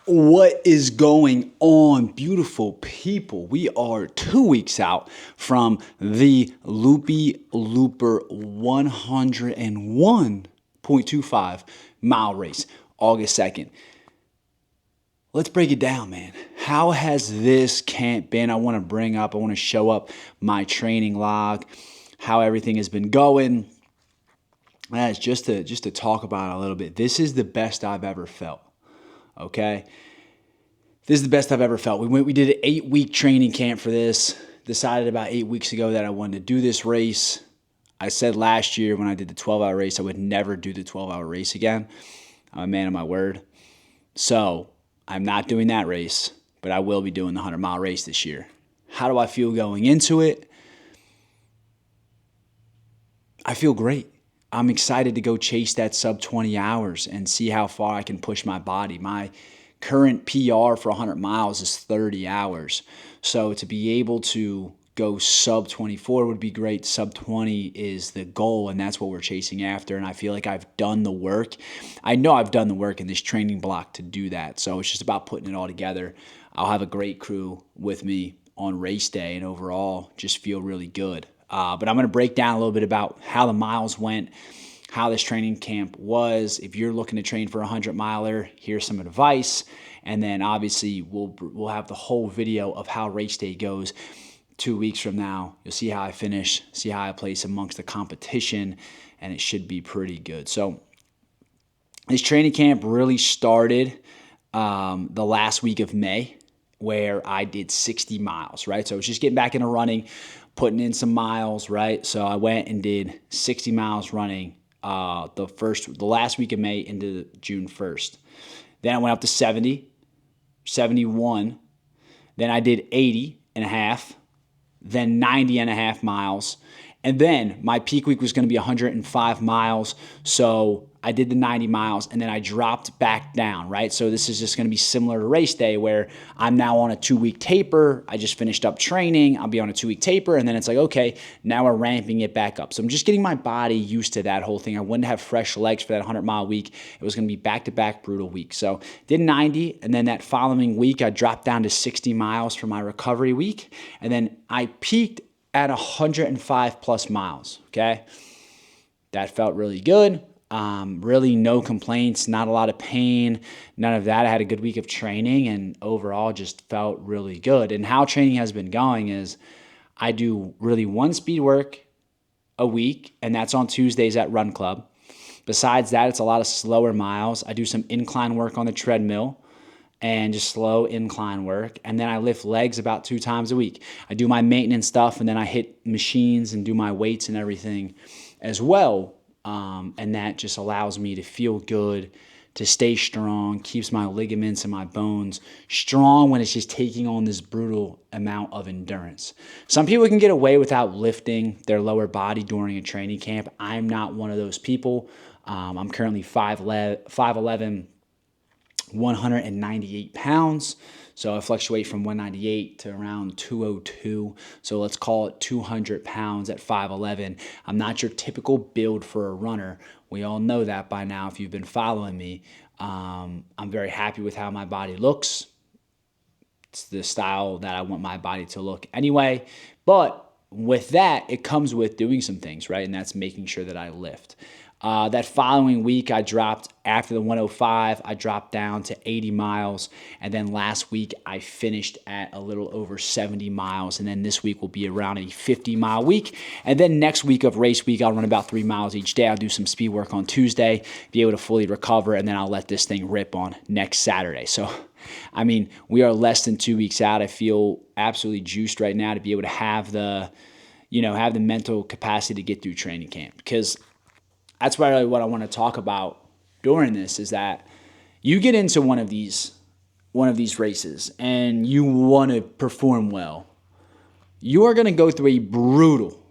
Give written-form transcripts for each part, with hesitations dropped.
What is going on, beautiful people? We are 2 weeks out from the Loopy Looper 101.25 mile race, August 2nd. Let's break it down, man. How has this camp been? I want to show up my training log, how everything has been going. As just to talk about it a little bit. This is the best I've ever felt. Okay? This is the best I've ever felt. We did an 8-week training camp for this. Decided about 8 weeks ago that I wanted to do this race. I said last year when I did the 12-hour race, I would never do the 12-hour race again. I'm a man of my word. So I'm not doing that race, but I will be doing the 100-mile race this year. How do I feel going into it? I feel great. I'm excited to go chase that sub 20 hours and see how far I can push my body. My current PR for 100 miles is 30 hours. So to be able to go sub 24 would be great. Sub 20 is the goal, and that's what we're chasing after. And I feel like I've done the work. I know I've done the work in this training block to do that. So it's just about putting it all together. I'll have a great crew with me on race day, and overall just feel really good. But I'm going to break down a little bit about how the miles went, how this training camp was. If you're looking to train for a 100-miler, here's some advice. And then obviously we'll have the whole video of how race day goes 2 weeks from now. You'll see how I finish, see how I place amongst the competition, and it should be pretty good. So this training camp really started the last week of May, where I did 60 miles, right? So I was just getting back into running, putting in some miles, right? So I went and did 60 miles running the last week of May into June 1st. Then I went up to 70, 71. Then I did 80 and a half, then 90 and a half miles. And then my peak week was going to be 105 miles. So I did the 90 miles and then I dropped back down, right? So this is just going to be similar to race day where I'm now on a 2-week taper. I just finished up training. I'll be on a 2-week taper. And then it's like, okay, now we're ramping it back up. So I'm just getting my body used to that whole thing. I wouldn't have fresh legs for that 100-mile week. It was going to be back-to-back brutal week. So did 90. And then that following week, I dropped down to 60 miles for my recovery week. And then I peaked at 105 plus miles, okay? That felt really good. Really no complaints, not a lot of pain, none of that. I had a good week of training and overall just felt really good. And how training has been going is I do really one speed work a week, and that's on Tuesdays at Run Club. Besides that, it's a lot of slower miles. I do some incline work on the treadmill and just slow incline work. And then I lift legs about 2 times a week. I do my maintenance stuff, and then I hit machines and do my weights and everything as well. And that just allows me to feel good, to stay strong, keeps my ligaments and my bones strong when it's just taking on this brutal amount of endurance. Some people can get away without lifting their lower body during a training camp. I'm not one of those people. I'm currently 5'11", 198 pounds. So I fluctuate from 198 to around 202. So let's call it 200 pounds at 5'11". I'm not your typical build for a runner. We all know that by now if you've been following me. I'm very happy with how my body looks. It's the style that I want my body to look anyway. But with that, it comes with doing some things, right? And that's making sure that I lift. That following week, I dropped after the 105, I dropped down to 80 miles. And then last week, I finished at a little over 70 miles. And then this week will be around a 50-mile week. And then next week of race week, I'll run about 3 miles each day. I'll do some speed work on Tuesday, be able to fully recover, and then I'll let this thing rip on next Saturday. So, I mean, we are less than 2 weeks out. I feel absolutely juiced right now to be able to have the mental capacity to get through training camp, because that's really what I want to talk about during this is that you get into one of these races and you want to perform well. You are going to go through a brutal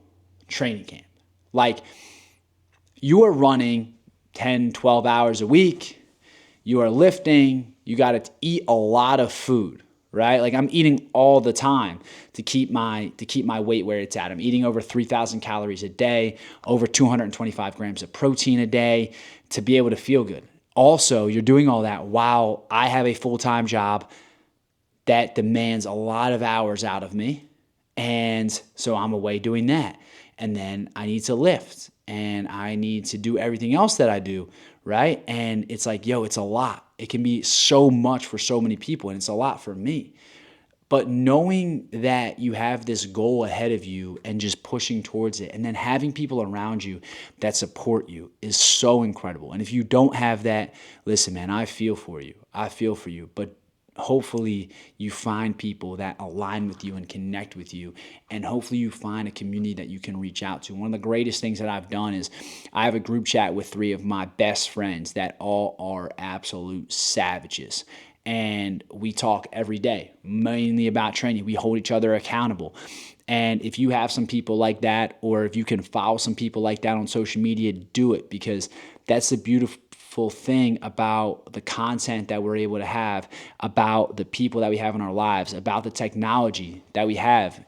training camp. Like, you are running 10, 12 hours a week. You are lifting. You got to eat a lot of food, right? Like, I'm eating all the time to keep my weight where it's at. I'm eating over 3,000 calories a day, over 225 grams of protein a day to be able to feel good. Also, you're doing all that while I have a full-time job that demands a lot of hours out of me. And so I'm away doing that. And then I need to lift and I need to do everything else that I do, right? And it's like, yo, it's a lot. It can be so much for so many people, and it's a lot for me. But knowing that you have this goal ahead of you and just pushing towards it, and then having people around you that support you is so incredible. And if you don't have that, listen, man, I feel for you. I feel for you. But hopefully you find people that align with you and connect with you, and hopefully you find a community that you can reach out to. One of the greatest things that I've done is I have a group chat with 3 of my best friends that all are absolute savages, and we talk every day, mainly about training. We hold each other accountable. And if you have some people like that, or if you can follow some people like that on social media, do it, because that's the beautiful thing about the content that we're able to have, about the people that we have in our lives, about the technology that we have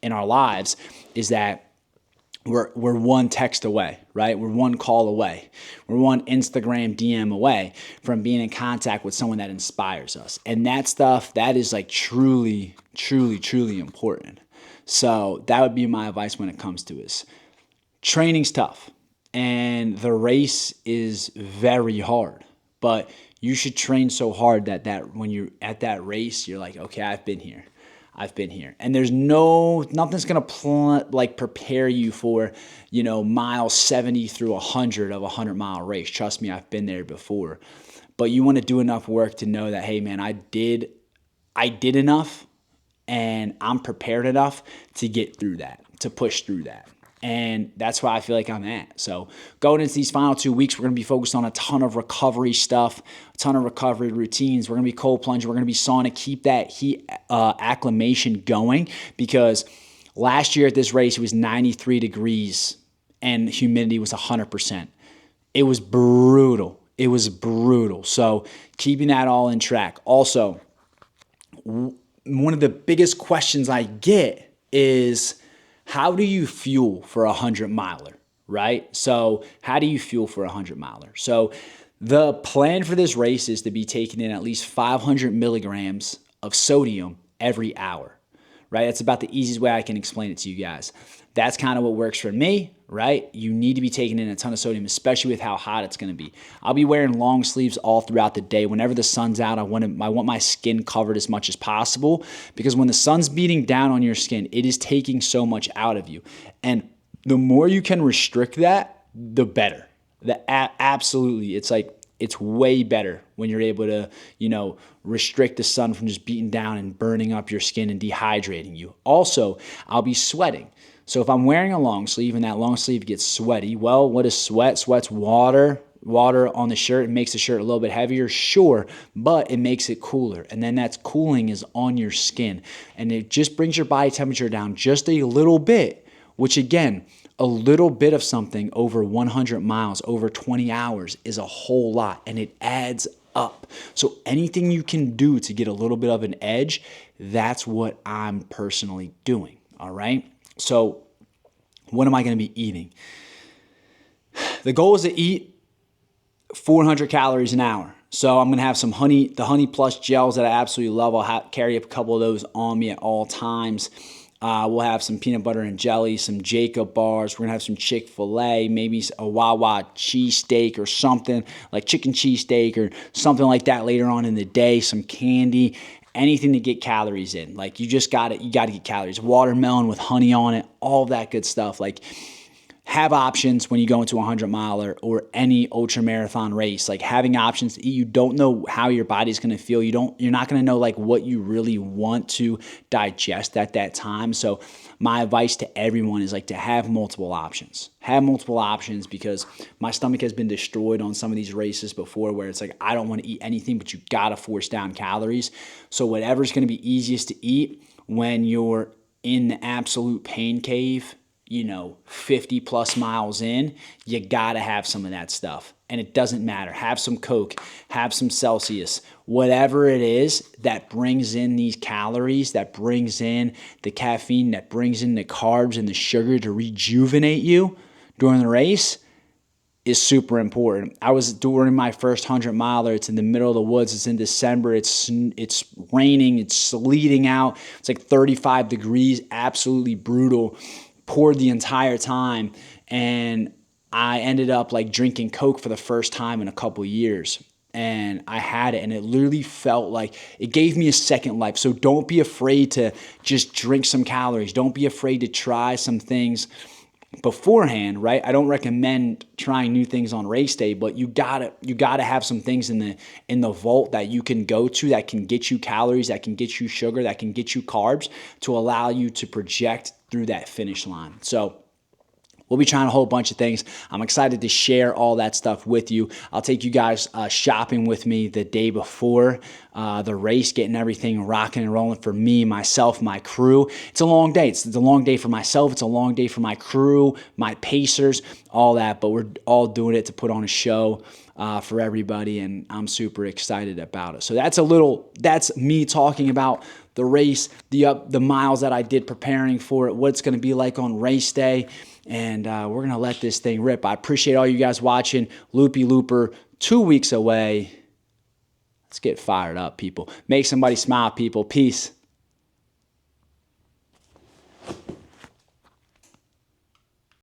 in our lives, is that we're one text away, right? We're one call away. We're one Instagram DM away from being in contact with someone that inspires us. And that stuff, that is like truly, truly, truly important. So that would be my advice when it comes to this. Training's tough and the race is very hard, but you should train so hard that when you're at that race, you're like, okay, I've been here. I've been here. And there's nothing's going to prepare you for, mile 70 through 100 of a 100-mile race. Trust me, I've been there before. But you want to do enough work to know that, hey man, I did enough, and I'm prepared enough to get through that, to push through that. And that's why I feel like I'm at. So going into these final 2 weeks, we're going to be focused on a ton of recovery stuff, a ton of recovery routines. We're going to be cold plunging. We're going to be sauna, keep that heat acclimation going, because last year at this race, it was 93 degrees and humidity was 100%. It was brutal. It was brutal. So keeping that all in track. Also, one of the biggest questions I get is, how do you fuel for a 100-miler, right? So how do you fuel for a 100-miler? So the plan for this race is to be taking in at least 500 milligrams of sodium every hour, right? That's about the easiest way I can explain it to you guys. That's kind of what works for me, right? You need to be taking in a ton of sodium, especially with how hot it's going to be. I'll be wearing long sleeves all throughout the day. Whenever the sun's out, I want my skin covered as much as possible, because when the sun's beating down on your skin, it is taking so much out of you. And the more you can restrict that, the better. Absolutely. It's way better when you're able to, restrict the sun from just beating down and burning up your skin and dehydrating you. Also, I'll be sweating. So if I'm wearing a long sleeve and that long sleeve gets sweaty, well, what is sweat? Sweat's water on the shirt. It makes the shirt a little bit heavier, sure, but it makes it cooler. And then that cooling is on your skin. And it just brings your body temperature down just a little bit, which again, a little bit of something over 100 miles, over 20 hours is a whole lot, and it adds up. So anything you can do to get a little bit of an edge, that's what I'm personally doing, all right? So what am I going to be eating? The goal is to eat 400 calories an hour. So I'm going to have some the Honey Plus gels that I absolutely love. I'll carry a couple of those on me at all times. We'll have some peanut butter and jelly, some Jacob bars. We're going to have some Chick-fil-A, maybe a Wawa cheesesteak or something, like chicken cheesesteak or something like that later on in the day, some candy, anything to get calories in. Like you got to get calories. Watermelon with honey on it, all that good stuff. Like have options when you go into a 100-miler or any ultra marathon race. Like having options to eat. You don't know how your body's going to feel. You're not going to know like what you really want to digest at that time. So my advice to everyone is like to have multiple options. Have multiple options, because my stomach has been destroyed on some of these races before where it's like I don't want to eat anything, but you got to force down calories. So whatever's going to be easiest to eat when you're in the absolute pain cave, 50 plus miles in, you gotta have some of that stuff. And it doesn't matter. Have some Coke, have some Celsius, whatever it is that brings in these calories, that brings in the caffeine, that brings in the carbs and the sugar to rejuvenate you during the race, is super important. I was during my first 100-miler. It's in the middle of the woods. It's in December. It's raining. It's sleeting out. It's like 35 degrees, absolutely brutal. Poured the entire time, and I ended up like drinking Coke for the first time in a couple years. And I had it, and it literally felt like it gave me a second life. So don't be afraid to just drink some calories. Don't be afraid to try some things beforehand, right? I don't recommend trying new things on race day, but you gotta have some things in the vault that you can go to that can get you calories, that can get you sugar, that can get you carbs to allow you to project through that finish line. So we'll be trying a whole bunch of things. I'm excited to share all that stuff with you. I'll take you guys shopping with me the day before the race, getting everything rocking and rolling for me, myself, my crew. It's a long day. It's a long day for myself. It's a long day for my crew, my pacers, all that. But we're all doing it to put on a show for everybody, and I'm super excited about it. So that's me talking about the race, the miles that I did preparing for it, what it's going to be like on race day. And we're going to let this thing rip. I appreciate all you guys watching. Loopy Looper, 2 weeks away. Let's get fired up, people. Make somebody smile, people. Peace.